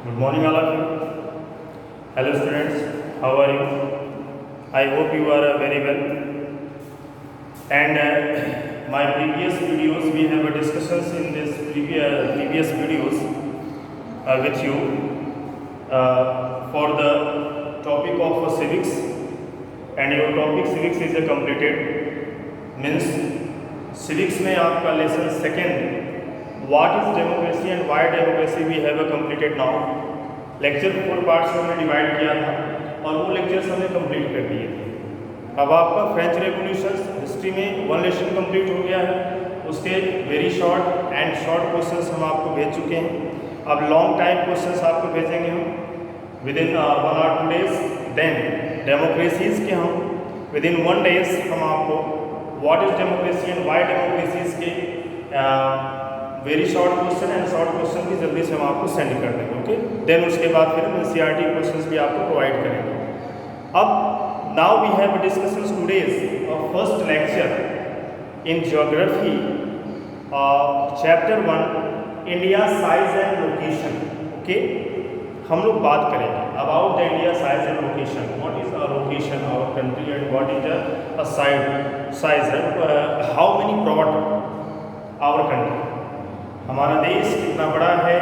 Good morning, all of you. Hello, students. How are you? I hope you are very well. And my previous videos, we have discussions in this previous videos with you for the topic of civics. And your topic civics is completed. Means civics में आपका lesson second. What is democracy and why democracy we have completed now. Lecture 4 parts में हमने divide किया था और वो lectures हमने complete कर दिए थे। अब आपका फ्रेंच रेवोल्यूशन हिस्ट्री में 1 लेसन कंप्लीट हो गया है। उसके very short and short questions हम आपको भेज चुके हैं। अब लॉन्ग टाइम क्वेश्चंस आपको भेजेंगे हम within 1 or 2 days। Then democracies के हम विद इन 1 days हम आपको what is democracy and why democracies के very short question and short question भी जल्दी से हम आपको सेंड कर देंगे। ओके, देन उसके बाद फिर हम एनसीईआरटी क्वेश्चंस भी आपको प्रोवाइड करेंगे। अब now we have discussions today's first lecture in geography chapter 1 India size and location. Okay, हम लोग बात करेंगे about the India size and location. What is a location our country and what is a size how many broad our country, हमारा देश कितना बड़ा है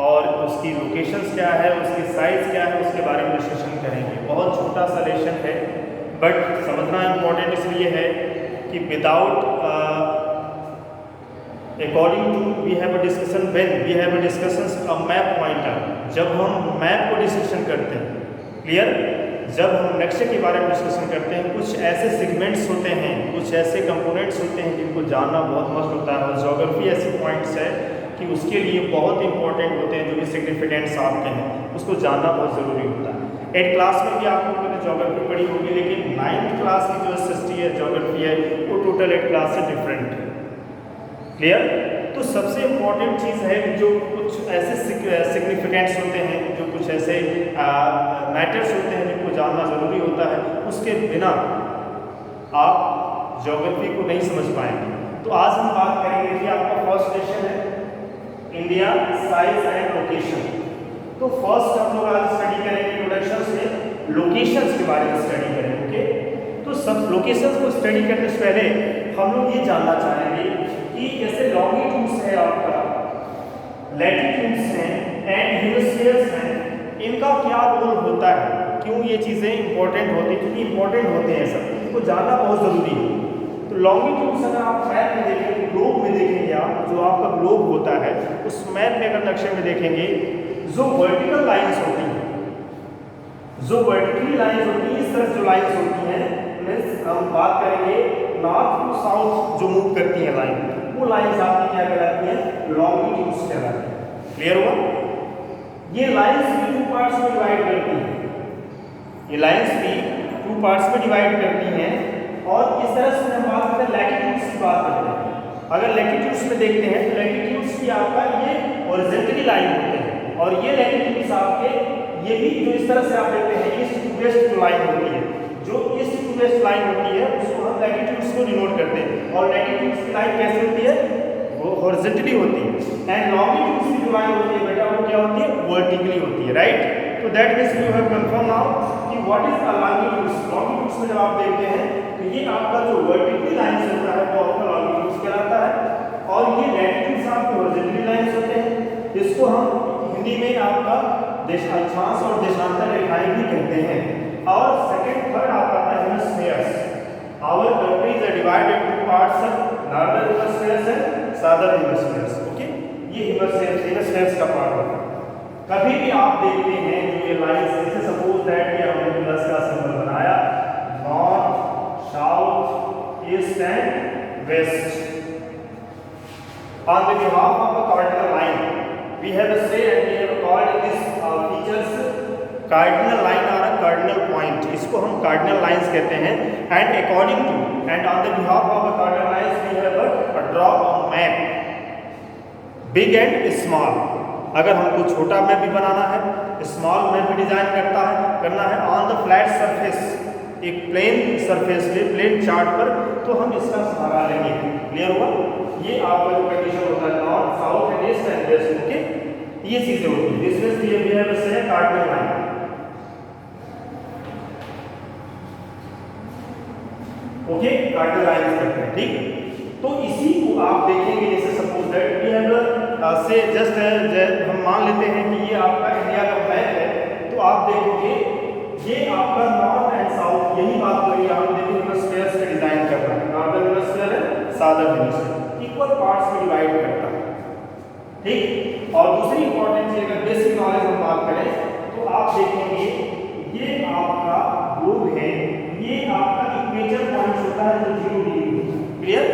और उसकी लोकेशंस क्या है, उसकी साइज़ क्या है, उसके बारे में डिस्कशन करेंगे। बहुत छोटा सा लेशन है बट समझना इम्पोर्टेंट इसलिए है कि without according to we have a discussion when we have a discussions a map pointer, जब हम मैप को डिस्कशन करते हैं, क्लियर, जब हम नक्शे के बारे में डिस्कशन करते हैं, कुछ ऐसे सेगमेंट्स होते हैं, कुछ ऐसे कंपोनेंट्स होते हैं जिनको जानना बहुत मस्ट होता है। और ज्योग्राफी ऐसे पॉइंट्स है कि उसके लिए बहुत इंपॉर्टेंट होते हैं, जो भी सिग्निफिकेंट्स आपके हैं उसको जानना बहुत ज़रूरी होता है। 8th क्लास में भी आप लोगों ने ज्योग्राफी पढ़ी होगी, लेकिन 9th क्लास की जो एसएसटी है ज्योग्राफी है वो टोटल 8 क्लास से डिफरेंट है। क्लियर, तो सबसे इम्पॉर्टेंट चीज़ है जो कुछ ऐसे सिग्निफिकेंट्स होते हैं, जो कुछ ऐसे मैटर्स होते हैं जिनको जानना ज़रूरी होता है, उसके बिना आप ज्योग्राफी को नहीं समझ पाएंगे। तो आज हम बात करेंगे कि आपका फर्स्ट लेसन है इंडिया साइज एंड लोकेशन। तो फर्स्ट हम लोग आज स्टडी करेंगे इंट्रोडक्शन से लोकेशंस के बारे में स्टडी करेंगे। ओके, तो सब लोकेशंस को स्टडी करने से पहले हम लोग ये जानना चाहेंगे कि जैसे लॉन्गिट्यूड्स है आपका, लैटिट्यूड्स हैं एंड हेमिस्फीयर्स हैं, इनका क्या रोल होता है, क्यों ये चीज़ें इंपॉर्टेंट होती हैं, क्योंकि इंपॉर्टेंट होते हैं सब, इनको जानना बहुत ज़रूरी है। तो लॉन्गिट्यूड्स अगर आप मैप में देखेंगे, ग्लोब में देखेंगे, आप जो आपका ग्लोब होता है उस मैप में अगर नक्शे में देखेंगे, जो वर्टिकल लाइन्स होती हैं, जो वर्टिकली लाइन्स होती हैं, इस तरह जो लाइन्स होती हैं, मीन्स हम बात करेंगे नॉर्थ टू साउथ जो मूव करती हैं लाइन, वो लाइन्स आपकी क्या कहलाती हैं, लॉन्गिट्यूड्स कहलाती हैं। क्लियर हुआ? ये लाइन्स भी 2 पार्ट्स में डिवाइड करती हैं, ये लाइन्स भी 2 पार्ट्स में डिवाइड करती हैं। और इस तरह से हम बात करते हैं लैटिट्यूड्स की बात करते हैं। अगर लैटिट्यूड्स में देखते हैं तो लैटिट्यूड्स की आपका ये हॉरिजॉन्टली लाइन होते हैं, और ये लैटिट्यूड्स आपके ये भी जो इस तरह से आप देखते हैं ईस्ट टू वेस्ट जो लाइन होती है, जो ईस्ट टू वेस्ट लाइन होती है उसको हम लैटिट्यूड्स को डिनोट करते हैं। और लैटिट्यूड्स की लाइन कैसे होती है, वो हॉरिजॉन्टली होती है। एंड लॉन्गिट्यूड्स की जो लाइन होती है बेटा वो क्या होती है, वर्टिकली होती है। राइट, तो that means you have confirm now कि what is the longitudes. Longitudes में जब आप देखते हैं तो ये आपका जो वर्टिकली लाइंस होता है वो आपका लॉन्गिट्यूड्स कहलाता है, और ये लैटिट्यूड्स आपके हॉरिजॉन्टली लाइंस होते हैं। इसको हम हिंदी में आपका अक्षांश और देशांतर रेखाएं भी कहते हैं। और सेकंड थर्ड आपका है hemispheres. Our countries are divided into parts, northern hemispheres and southern hemispheres. Okay, ये हेमिस्फीयर्स का पार्ट होता है। कभी भी आप देखते हैं जो ये लाइंस, जैसे सपोज दैट कि हमने प्लस का सिंबल बनाया, north south east and west, on the behalf of a cardinal line we have said and we have called this features cardinal line or a cardinal point, इसको हम cardinal lines कहते हैं। and according to and on the behalf of a cardinal lines we have a draw a map big and small। अगर हमको छोटा map भी बनाना है, small map भी डिजाइन करना है ऑन द फ्लैट सरफेस, एक प्लेन सरफेस पे, प्लेन चार्ट पर, तो हम इसका सहारा लेंगे। क्लियर हुआ? ये आपका जो कंडीशन होता है north south and east and west. Okay, ये चीजें होती है। This means we have say cardinal line. Okay, cardinal lines करते हैं, ठीक। तो इसी को आप देखेंगे, जैसे suppose that we have say just हम मान लेते हैं कि ये आपका इंडिया का मैप है, तो आप देखोगे ये आपका नॉर्थ एंड साउथ, यही बात करिए आप देखो हेमिस्फीयर्स का डिजाइन कर रहा है। नॉर्दर्न हेमिस्फीयर है, साउदर्न हेमिस्फीयर, इक्वल पार्ट्स में डिवाइड करता है, ठीक। और दूसरी इंपॉर्टेंट चीज, अगर बेसिक नॉलेज हम बात करें तो आप देखेंगे ये आपका ग्लोब है, ये आपका इक्वेटर पॉइंट्स होता है जो 0 degree, clear.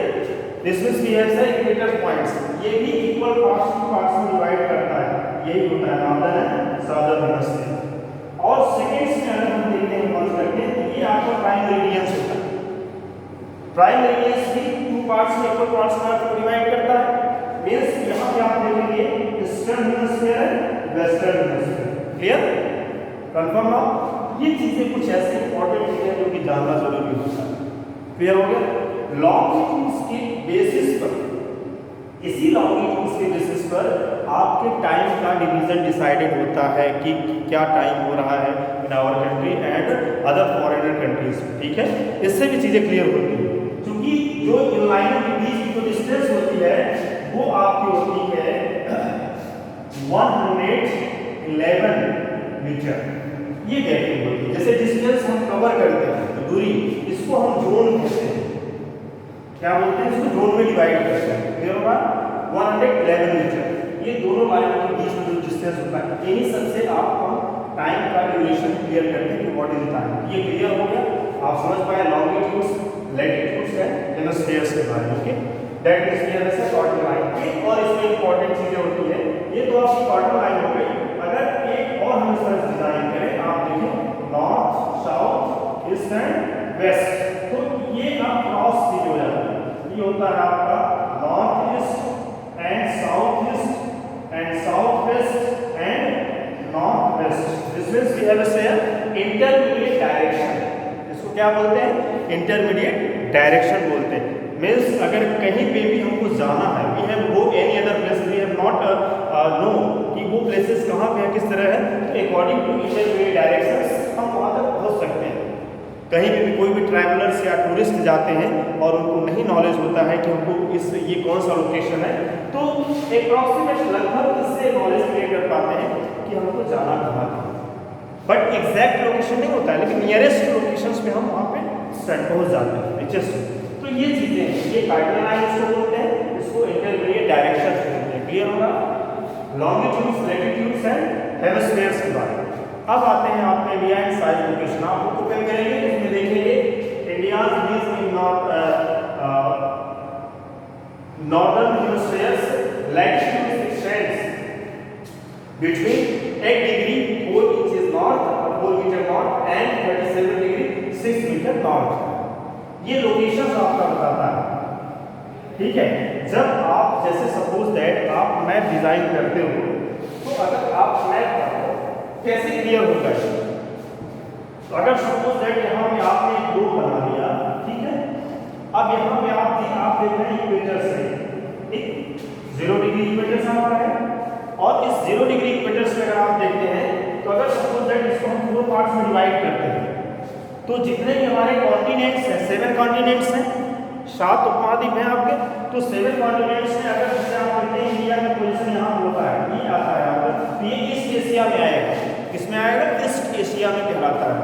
This means we have say equator points, ये भी इक्वल पार्ट्स में डिवाइड करता है, यही होता है नॉर्दर्न एंड साउदर्न हेमिस्फीयर। और सेकंड्स में अगर हम देखते हैं कौन करते हैं, तो ये आपका प्राइम मेरिडियंस होता है। प्राइम मेरिडियंस भी 2 पार्ट्स में इक्वल पार्ट्स में आपको डिवाइड करता है। मींस यहां पे आप देखेंगे ईस्टर्न हेमिस्फीयर है, वेस्टर्न हेमिस्फीयर, क्लियर, कंफर्म ना। ये चीजें कुछ ऐसी इंपॉर्टेंट चीजें हैं जो कि जानना जरूरी होता है, क्लियर हो गया। लॉन्गिट्यूड्स के बेसिस पर, इसी लॉन्गिट्यूड्स के बेसिस पर आपके टाइम का डिवीजन डिसाइडेड होता है कि क्या टाइम हो रहा है in our country and other foreigner countries, ठीक है। इससे भी चीजें क्लियर होती है, क्योंकि जो इन लाइनों के बीच की जो डिस्टेंस होती है वो आपकी होती है 111 मीटर, ये गैपिंग होती है। जैसे डिस्टेंस हम कवर करते हैं तो दूरी, इसको हम जोन कहते हैं, क्या बोलते हैं, इसको जोन में डिवाइड करते हैं, क्लियर होगा। 111 मीटर, ये दोनों लाइनों के बीच में जो डिस्टेंस होता है, यही सबसे आप टाइम का ड्यूरेशन क्लियर करते हैं कि व्हाट इज टाइम। ये क्लियर हो गया, आप समझ पाए लॉन्गिट्यूड्स, लैटिट्यूड्स एंड हेमिस्फीयर्स के बारे में, ओके। दैट इज क्लियर है कार्डिनल लाइन। और इसमें इंपॉर्टेंट चीजें होती है, ये तो आपकी कार्डिनल लाइन हो गई। अगर एक और हम इसका डिजाइन करें, आप देखें north, south, east and west, तो ये आप क्रॉस चीज हो जाती है। ये होता है आपका north east and south east and south west and north west. This means we have a say intermediate direction. इसको क्या बोलते हैं, इंटरमीडिएट डायरेक्शन बोलते हैं। मींस अगर कहीं पे भी हमको जाना है, we have go any other place, we have not know कि वो प्लेसेस कहाँ पे है, किस तरह है, तो अकॉर्डिंग टू इंटरमीडिएट डायरेक्शंस हम वहाँ तक पहुँच सकते हैं। कहीं भी कोई भी ट्रैवलर्स या टूरिस्ट जाते हैं और उनको नहीं नॉलेज होता है कि हमको ये कौन सा लोकेशन है, तो अप्रॉक्सीमेट लगभग इससे नॉलेज क्रिएट कर पाते हैं कि हमको जाना कहाँ है। बट एग्जैक्ट लोकेशन नहीं होता है, लेकिन नियरेस्ट लोकेशंस पे हम वहाँ पे पहुँच जाते हैं, जस्ट। तो ये चीजें हैं, ये कार्डिनल लाइन इसको बोलते हैं, इसको इंटरमीडिएट डायरेक्शन बोलते हैं, क्लियर होगा। लॉन्गिट्यूड्स, लैटिट्यूड्स एंड हेमिस्फीयर्स के बारे में अब आते हैं। आपने इंडिया एंड साइज लोकेशन आप लोग को करेंगे, इसमें देखेंगे India is in northern hemispheres, latitude extends between 8 degree 4 inches north, 4 meter north and 37 degree 6 meter north. ये लोकेशन आपका बताता है, ठीक है। जब आप जैसे सपोज दैट आप मैप डिजाइन करते हो, तो अगर आप मैप कैसे क्लियर होगा, तो अगर सपोज दैट यहाँ पे आपने एक ग्लोब बना लिया, ठीक है। अब यहाँ पे आप देख रहे हैं इक्वेटर से, ठीक, 0 डिग्री इक्वेटर से हमारा है। और इस 0 डिग्री इक्वेटर से अगर आप देखते हैं, तो अगर सपोज दैट इसको हम 4 पार्ट्स में डिवाइड करते हैं, तो जितने भी हमारे कॉन्टिनेंट्स हैं, 7 कॉन्टिनेंट्स हैं, 7 उपमहाद्वीप हैं आपके, तो 7 कॉन्टिनेंट्स में अगर जैसे आप देखते हैं इंडिया का पोजीशन यहाँ होता है, ये आता है यहाँ पर, तो ये ईस्ट एशिया में आएगा, किसमें आएगा, ईस्ट एशिया में कहलाता है,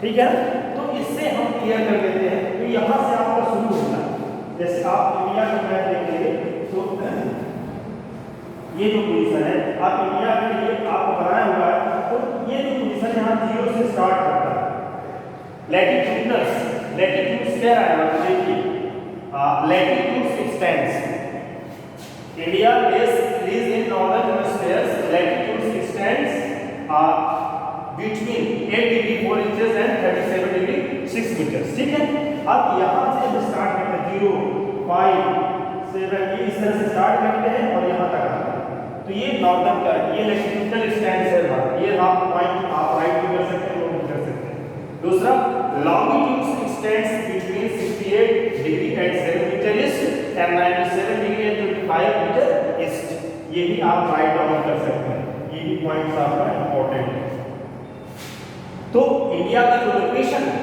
ठीक है। तो इससे हम क्लियर कर देते हैं, तो यहाँ से आपका शुरू होता है। जैसे आप इंडिया का मैप देखेंगे, तो ये जो पोजीशन है, आप इंडिया के लिए आपको बनाया हुआ है, तो ये जो पोजीशन यहाँ 0 से स्टार्ट करता है। लैटिट्यूड्स कह रहा है, आप देखिए latitudes x tends, India is in northern hemispheres, latitudes extends between 8 degree 4 inches and 37 degree 6 meters, ठीक है। अब यहाँ से हम स्टार्ट करते हैं 0 5 7, ये इस तरह से स्टार्ट करते हैं और यहाँ तक आते हैं। तो ये नॉर्दर्न का, ये लैटिट्यूडल एक्सटेंस है, ये आप पॉइंट आप राइट भी कर सकते हैं, लो भी कर सकते हैं। दूसरा longitude extends between 68 degree and 7 meter east and 97 degree and 25 meter east, ये भी आप राइट डाउन कर सकते हैं, ये भी पॉइंट्स आपका इंपॉर्टेंट है। तो इंडिया का जो लोकेशन है,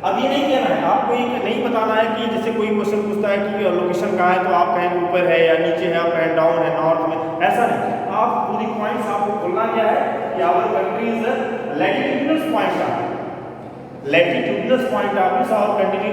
अब ये नहीं कहना है आपको, ये नहीं बताना है कि जैसे कोई क्वेश्चन पूछता है कि लोकेशन कहाँ है तो आप कहेंगे ऊपर है या नीचे है, अप एंड डाउन है, नॉर्थ में, ऐसा नहीं। आप पूरी पॉइंट्स आपको बोलना क्या है कि our country is latitudinal point of latitudinal point of view, our country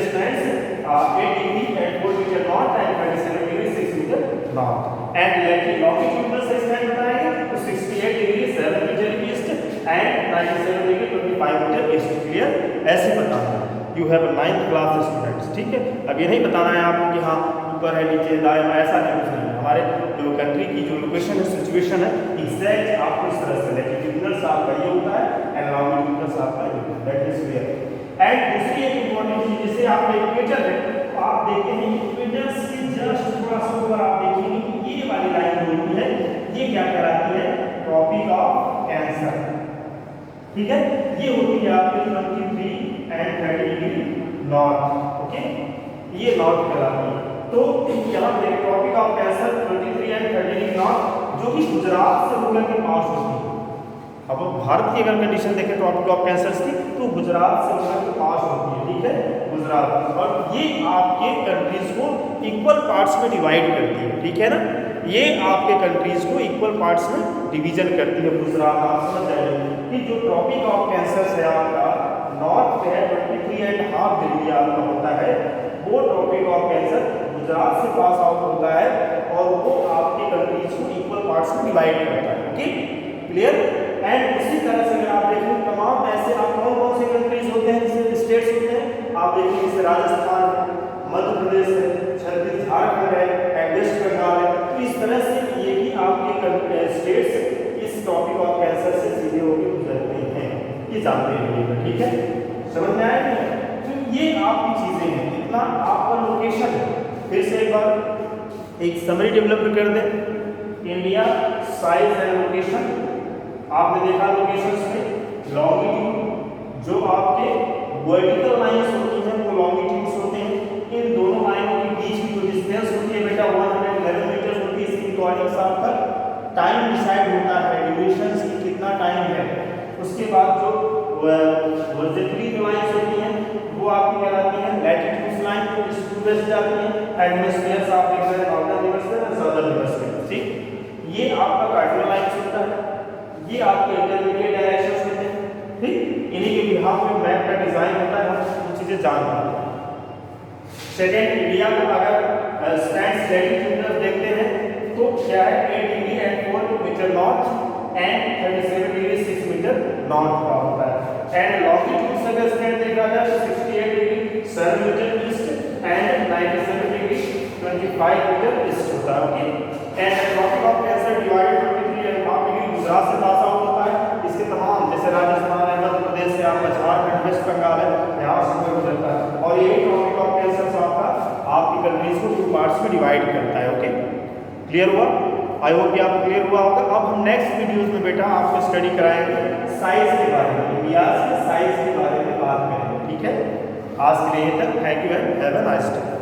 stands 8 degree and 4 meter north and 27 degree 6 meter north, and longitudinal से stand बताएंगे तो 68 degree 7 meter east and 97 degree 25 meter east। Clear? ऐसे बताना है। You have a 9th class students, ठीक है। अब ये नहीं बताना है आपको कि हाँ ऊपर है नीचे दाएं, ऐसा नहीं कुछ नहीं। हमारे जो कंट्री की जो लोकेशन है, सिचुएशन है, एग्जैक्ट आपको इस तरह से लैटिट्यूडनल आपका ये होता है एंड लॉन्गिट्यूडनल आपका ये होता है। That is clear. एंड दूसरी एक इंपॉर्टेंट चीज, जैसे आप इक्वेटर है तो आप देखते हैं इक्वेटर से जस्ट थोड़ा सा ऊपर आप देखेंगे कि ये वाली लाइन जो होती है ये क्या कहलाती है? ट्रॉपिक ऑफ कैंसर, ठीक है। ये होती है आपकी 23 एंड 30 डिग्री नॉर्थ, ओके, ये नॉर्थ कहलाती है। तो यहाँ पे tropic of cancer 23 and 30 degree north जो कि गुजरात से होकर के पास होती है। अब भारत की अगर कंडीशन देखें ट्रॉपिक ऑफ कैंसर की तो गुजरात से होकर के पास होती है, ठीक है, गुजरात। और ये आपके कंट्रीज को इक्वल पार्ट्स में डिवाइड करती है, ठीक है ना। ये आपके कंट्रीज को इक्वल पार्ट्स में डिवीजन करती है। गुजरात आप समझ जाइए कि जो ट्रॉपिक ऑफ कैंसर है आपका नॉर्थ पे है 23.5 डिग्री आपका होता है, वो ट्रॉपिक ऑफ कैंसर गुजरात से पास आउट होता है और वो आपके कंट्रीज को इक्वल पार्ट्स में डिवाइड करता है, ओके, क्लियर। एंड उसी तरह से अगर आप देखें तमाम ऐसे आप कौन से कंट्रीज होते हैं, जैसे स्टेट्स होते हैं, आप देखिए जैसे राजस्थान है, मध्य प्रदेश है, छत्तीसगढ़, झारखंड है एंड वेस्ट बंगाल है। तो इस तरह से ये भी आपके स्टेट्स इस टॉपिक ऑफ कैंसर से सीधे होकर गुजरते हैं, ये जानते हैं, ठीक है, समझ में आया नहीं? तो ये आपकी चीजें हैं, इतना आपका लोकेशन है। फिर से एक बार एक समरी डेवलप कर दें। इंडिया साइज एंड लोकेशन, आपने देखा लोकेशंस में लॉन्गिट्यूड जो आपके वर्टिकल लाइंस होती हैं वो लॉन्गिट्यूड्स होते हैं। इन दोनों लाइनों के बीच की जो डिस्टेंस होती है बेटा 111 मीटर होती है। इसके अकॉर्डिंग आपका टाइम डिसाइड होता है, ड्यूरेशंस की कितना टाइम है। उसके बाद जो वर्टिकली जो लाइंस होती हैं वो आपकी कहलाती हैं लैटिट्यूड लाइन, जो ईस्ट टू वेस्ट जाती हैं। हेमिस्फीयर्स आप देख रहे हैं, नॉर्दर्न हेमिस्फीयर और साउदर्न हेमिस्फीयर, ठीक। ये आपका कार्डिनल लाइंस होता है, ये आपके इंटरमीडिएट डायरेक्शंस होते हैं, ठीक। इन्हीं के बिहाफ में मैप का डिजाइन होता है, हम वो चीजें जान पाते हैं। सेकेंड, इंडिया को अगर स्टैंड्स लैटिट्यूडनल देखते हैं तो क्या है 8 degree and 4 meter north and 37 degree 6 meter north का होता है। एंड लॉन्गिट्यूड से अगर स्टैंड देखा जाए तो 68 degree 7 meter east and 97 degree 25 meter east होता है, okay. And tropic of cancer divided 23.5 degree Gujarat से पास आउट होता है। इसके तमाम जैसे राजस्थान है, मध्य प्रदेश से आपका झारखंड, वेस्ट बंगाल है, यहाँ से गुजरता है। और यही ट्रॉपिक ऑफ कैंसर आपका आपकी कंट्रीज को 2 पार्ट्स में डिवाइड करता है, ओके, क्लियर हुआ? आई होप कि आपको क्लियर हुआ होगा। अब हम नेक्स्ट वीडियोस में बेटा आपको स्टडी कराएंगे साइज के बारे में, इंडिया के साइज के बारे में बात करेंगे, ठीक है। आज के लिए तक, thank you and have a nice day.